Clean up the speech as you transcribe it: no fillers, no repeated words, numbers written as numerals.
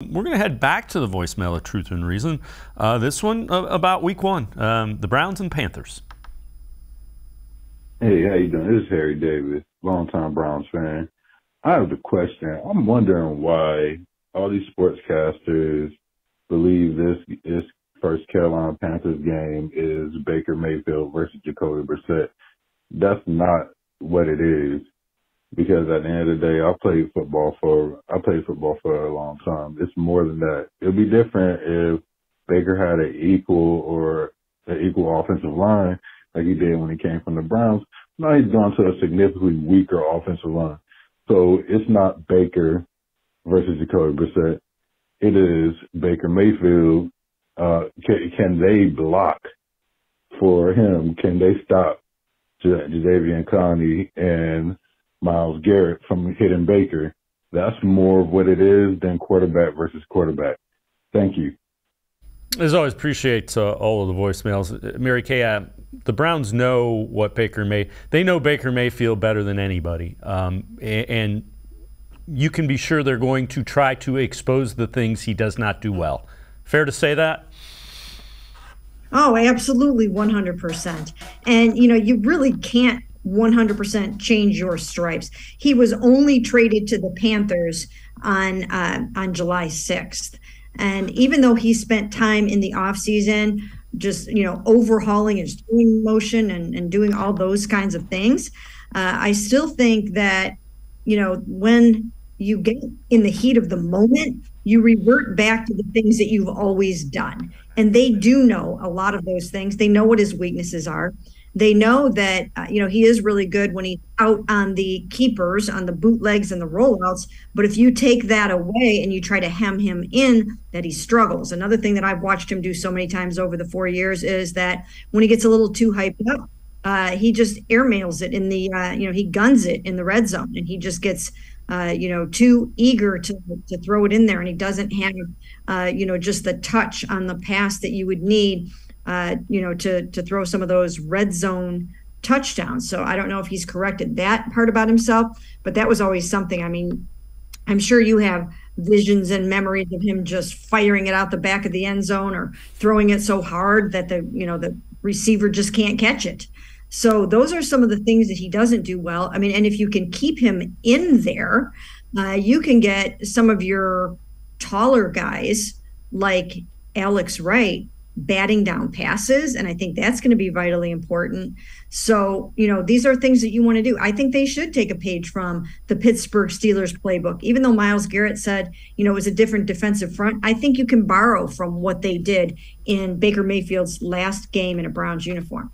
We're going to head back to the voicemail of Truth and Reason. This one about Week 1, the Browns and Panthers. Hey, how you doing? This is Harry Davis, longtime Browns fan. I have a question. I'm wondering why all these sportscasters believe this first Carolina Panthers game is Baker Mayfield versus Jacoby Brissett. That's not what it is. Because at the end of the day, I played football for a long time. It's more than that. It'd be different if Baker had an equal offensive line like he did when he came from the Browns. Now he's gone to a significantly weaker offensive line. So it's not Baker versus Jacoby Brissett. It is Baker Mayfield. Can they block for him? Can they stop Jadeveon Clowney and Myles Garrett from hitting Baker? That's more of what it is than quarterback versus quarterback. Thank you. As always, appreciate all of the voicemails. Mary Kay, the Browns know what they know Baker Mayfield better than anybody. And you can be sure they're going to try to expose the things he does not do well. Fair to say that? Oh, absolutely, 100%. And, you really can't 100% change your stripes. He was only traded to the Panthers on July 6th. And even though he spent time in the offseason just, overhauling his throwing motion and doing all those kinds of things, I still think that, when you get in the heat of the moment, you revert back to the things that you've always done. And they do know a lot of those things. They know what his weaknesses are. They know that, he is really good when he's out on the keepers, on the bootlegs and the rollouts. But if you take that away and you try to hem him in, that he struggles. Another thing that I've watched him do so many times over the 4 years is that when he gets a little too hyped up, he just airmails it in the, he guns it in the red zone, and he just gets, too eager to throw it in there. And he doesn't have, just the touch on the pass that you would need to throw some of those red zone touchdowns. So I don't know if he's corrected that part about himself, but that was always something. I mean, I'm sure you have visions and memories of him just firing it out the back of the end zone or throwing it so hard that the receiver just can't catch it. So those are some of the things that he doesn't do well. I mean, and if you can keep him in there, you can get some of your taller guys like Alex Wright batting down passes, and I think that's going to be vitally important. So, these are things that you want to do. I think they should take a page from the Pittsburgh Steelers playbook. Even though Myles Garrett said, it was a different defensive front, I think you can borrow from what they did in Baker Mayfield's last game in a Browns uniform.